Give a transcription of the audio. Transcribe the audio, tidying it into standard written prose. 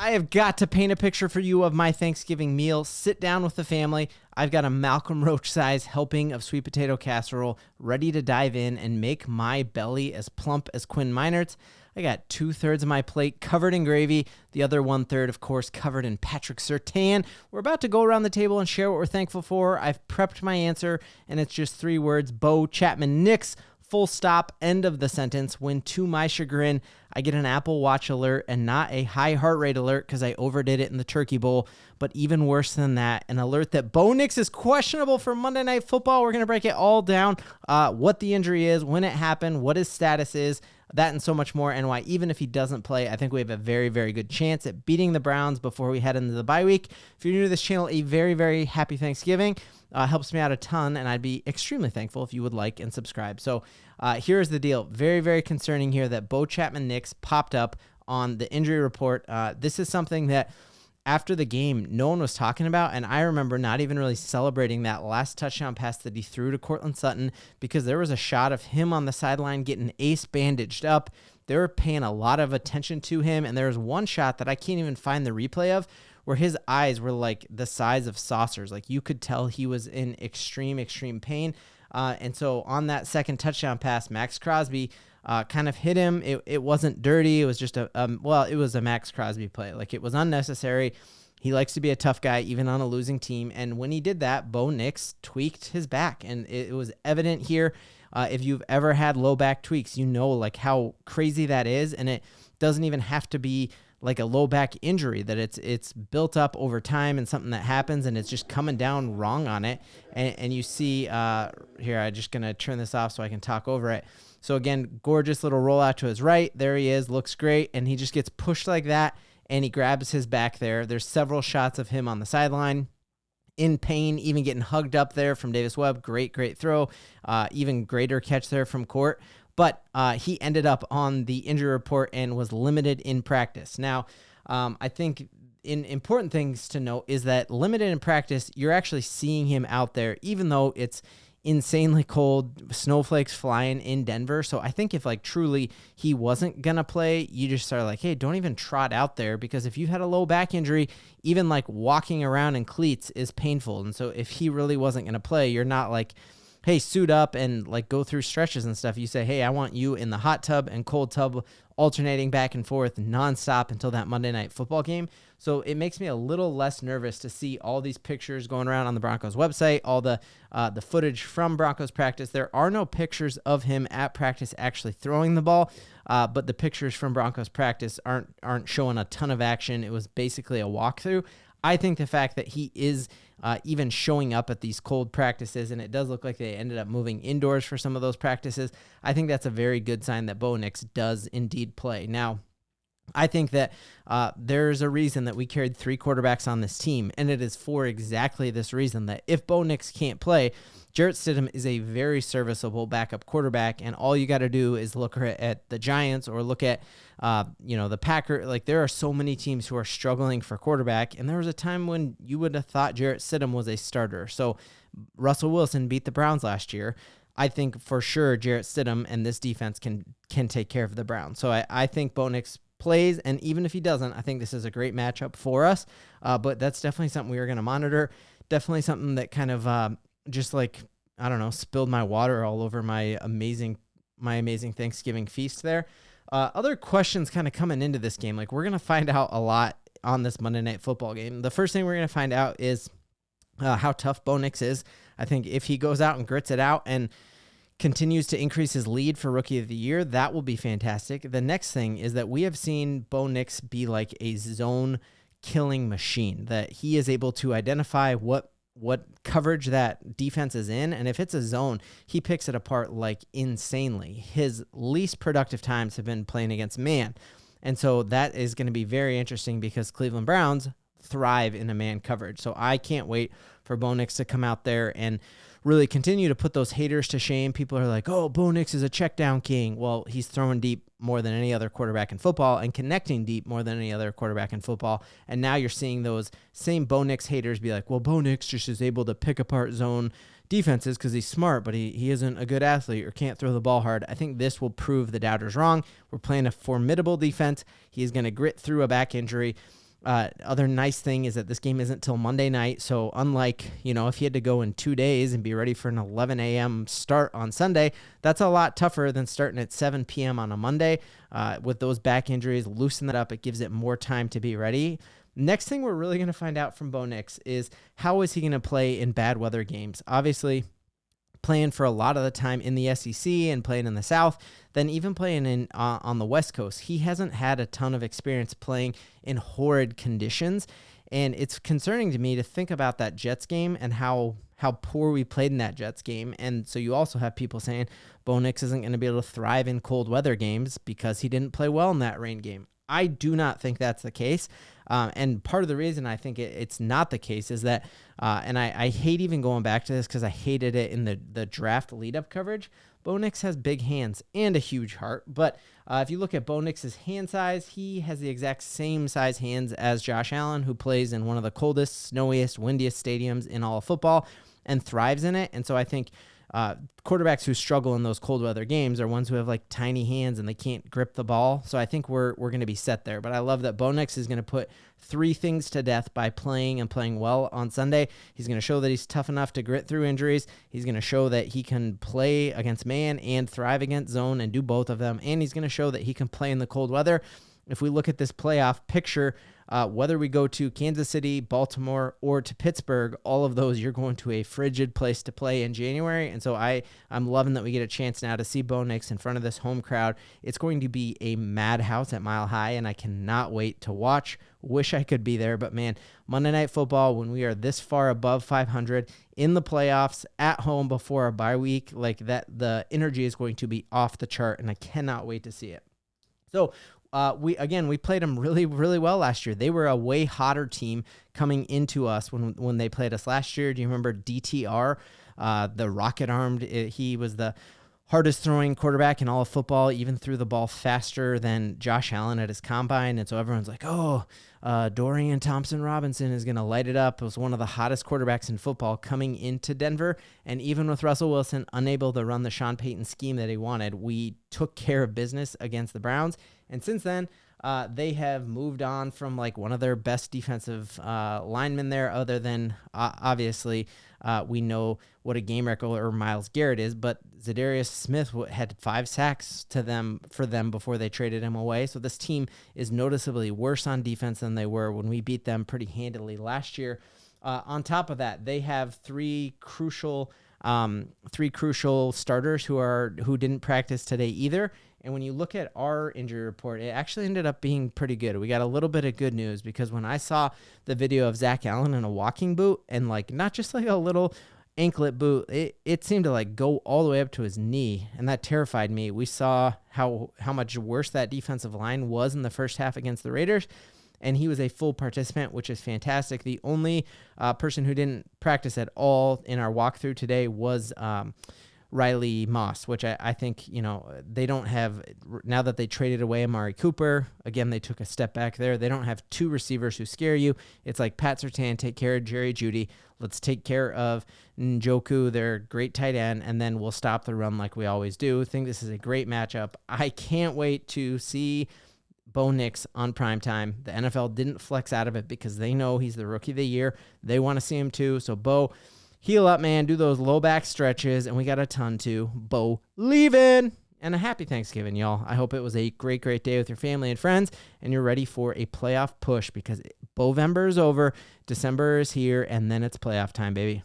I have got to paint a picture for you of my Thanksgiving meal. Sit down with the family. I've got a Malcolm Roach-sized helping of sweet potato casserole ready to dive in and make my belly as plump as Quinn Meinert's. I got 2/3 of my plate covered in gravy, the other 1/3, of course, covered in Patrick Surtain. We're about to go around the table and share what we're thankful for. I've prepped my answer, and it's just 3 words: Bo Chapman Nix. Full stop, end of the sentence. When, to my chagrin, I get an Apple Watch alert and not a high heart rate alert because I overdid it in the Turkey Bowl. But even worse than that, an alert that Bo Nix is questionable for Monday Night Football. We're going to break it all down, what the injury is, when it happened, what his status is, that and so much more, and why even if he doesn't play, I think we have a very, very good chance at beating the Browns before we head into the bye week. If you're new to this channel, a very, very happy Thanksgiving. Helps me out a ton, and I'd be extremely thankful if you would like and subscribe. So here's the deal. Very, very concerning here that Bo Chapman Nix popped up on the injury report. This is something that after the game, no one was talking about, and I remember not even really celebrating that last touchdown pass that he threw to Courtland Sutton because there was a shot of him on the sideline getting ace bandaged up. They were paying a lot of attention to him, and there was one shot that I can't even find the replay of where his eyes were like the size of saucers. Like you could tell he was in extreme, extreme pain. And so on that second touchdown pass, Max Crosby kind of hit him. It wasn't dirty. It was just it was a Max Crosby play. Like it was unnecessary. He likes to be a tough guy, even on a losing team. And when he did that, Bo Nix tweaked his back. And it was evident here. If you've ever had low back tweaks, you know like how crazy that is. And it doesn't even have to be like a low back injury, that it's built up over time and something that happens and it's just coming down wrong on it. And you see here, I'm just going to turn this off so I can talk over it. So again, gorgeous little rollout to his right. There he is, looks great. And he just gets pushed like that and he grabs his back there. There's several shots of him on the sideline in pain, even getting hugged up there from Davis Webb. Great, great throw. Even greater catch there from Court. But he ended up on the injury report and was limited in practice. Now, I think important things to note is that limited in practice, you're actually seeing him out there, even though it's insanely cold, snowflakes flying in Denver. So I think if like truly he wasn't going to play, you just start like, hey, don't even trot out there, because if you've had a low back injury, even like walking around in cleats is painful. And so if he really wasn't going to play, you're not like, hey, suit up and like go through stretches and stuff. You say, hey, I want you in the hot tub and cold tub alternating back and forth nonstop until that Monday Night Football game. So it makes me a little less nervous to see all these pictures going around on the Broncos website, all the footage from Broncos practice. There are no pictures of him at practice actually throwing the ball, but the pictures from Broncos practice aren't showing a ton of action. It was basically a walkthrough. I think the fact that he is even showing up at these cold practices, and it does look like they ended up moving indoors for some of those practices, I think that's a very good sign that Bo Nix does indeed play. Now, I think that there's a reason that we carried 3 quarterbacks on this team, and it is for exactly this reason, that if Bo Nix can't play, Jarrett Stidham is a very serviceable backup quarterback, and all you got to do is look at the Giants or look at the Packers. Like, there are so many teams who are struggling for quarterback, and there was a time when you would have thought Jarrett Stidham was a starter. So Russell Wilson beat the Browns last year. I think for sure Jarrett Stidham and this defense can take care of the Browns. So I think Bo Nix plays, and even if he doesn't, I think this is a great matchup for us. But that's definitely something we are going to monitor. Definitely something that kind of just like, I don't know, spilled my water all over my amazing Thanksgiving feast there. Other questions kind of coming into this game. Like, we're going to find out a lot on this Monday Night Football game. The first thing we're going to find out is how tough Bo Nix is. I think if he goes out and grits it out and continues to increase his lead for Rookie of the Year, that will be fantastic. The next thing is that we have seen Bo Nix be like a zone killing machine, that he is able to identify what coverage that defense is in, and if it's a zone, he picks it apart like insanely. His least productive times have been playing against man, and so that is going to be very interesting because Cleveland Browns thrive in a man coverage. So I can't wait for Bo Nix to come out there and really continue to put those haters to shame. People are like, oh, Bo Nix is a check down king. Well, he's throwing deep more than any other quarterback in football and connecting deep more than any other quarterback in football. And now you're seeing those same Bo Nix haters be like, well, Bo Nix just is able to pick apart zone defenses because he's smart, but he isn't a good athlete or can't throw the ball hard. I think this will prove the doubters wrong. We're playing a formidable defense. He's going to grit through a back injury. Other nice thing is that this game isn't till Monday night. So unlike, if he had to go in 2 days and be ready for an 11 a.m. start on Sunday, that's a lot tougher than starting at 7 p.m. on a Monday. With those back injuries, loosen that up. It gives it more time to be ready. Next thing we're really going to find out from Bo Nix is how is he going to play in bad weather games? Obviously, playing for a lot of the time in the SEC and playing in the South, then even playing on the West Coast. He hasn't had a ton of experience playing in horrid conditions, and it's concerning to me to think about that Jets game and how poor we played in that Jets game. And so you also have people saying Bo Nix isn't going to be able to thrive in cold weather games because he didn't play well in that rain game. I do not think that's the case. And part of the reason I think it's not the case is that, and I hate even going back to this because I hated it in the draft lead-up coverage, Bo Nix has big hands and a huge heart. But if you look at Bo Nix's hand size, he has the exact same size hands as Josh Allen, who plays in one of the coldest, snowiest, windiest stadiums in all of football and thrives in it. And so I think quarterbacks who struggle in those cold weather games are ones who have like tiny hands and they can't grip the ball. So I think we're going to be set there. But I love that Bo Nix is going to put 3 things to death by playing and playing well on Sunday. He's going to show that he's tough enough to grit through injuries. He's going to show that he can play against man and thrive against zone and do both of them. And he's going to show that he can play in the cold weather. If we look at this playoff picture, whether we go to Kansas City, Baltimore, or to Pittsburgh, all of those, you're going to a frigid place to play in January. And so I'm loving that we get a chance now to see Bo Nix in front of this home crowd. It's going to be a madhouse at Mile High, and I cannot wait to watch. Wish I could be there, but man, Monday Night Football, when we are this far above 500 in the playoffs at home before a bye week, like that, the energy is going to be off the chart, and I cannot wait to see it. So we played them really, really well last year. They were a way hotter team coming into us when they played us last year. Do you remember DTR, the rocket-armed? He was the hardest throwing quarterback in all of football, even threw the ball faster than Josh Allen at his combine. And so everyone's like, Dorian Thompson-Robinson is going to light it up. It was one of the hottest quarterbacks in football coming into Denver. And even with Russell Wilson unable to run the Sean Payton scheme that he wanted, we took care of business against the Browns. And since then, they have moved on from like one of their best defensive linemen there, other than obviously we know what a game wrecker Myles Garrett is, but Za'Darius Smith had 5 sacks for them before they traded him away. So this team is noticeably worse on defense than they were when we beat them pretty handily last year. On top of that, they have 3 crucial starters who didn't practice today either. And when you look at our injury report, it actually ended up being pretty good. We got a little bit of good news because when I saw the video of Zach Allen in a walking boot and like not just like a little anklet boot, it seemed to like go all the way up to his knee, and that terrified me. We saw how much worse that defensive line was in the first half against the Raiders, and he was a full participant, which is fantastic. The only person who didn't practice at all in our walkthrough today was Riley Moss, which I think, they don't have, now that they traded away Amari Cooper, again, they took a step back there. They don't have 2 receivers who scare you. It's like Pat Surtain, take care of Jerry Jeudy. Let's take care of Njoku, their great tight end, and then we'll stop the run like we always do. I think this is a great matchup. I can't wait to see Bo Nix on primetime. The NFL didn't flex out of it because they know he's the rookie of the year. They want to see him too. So Bo, heal up, man. Do those low back stretches, and we got a ton to Bo-LIEVE. And a happy Thanksgiving, y'all. I hope it was a great, great day with your family and friends, and you're ready for a playoff push because Bovember is over, December is here, and then it's playoff time, baby.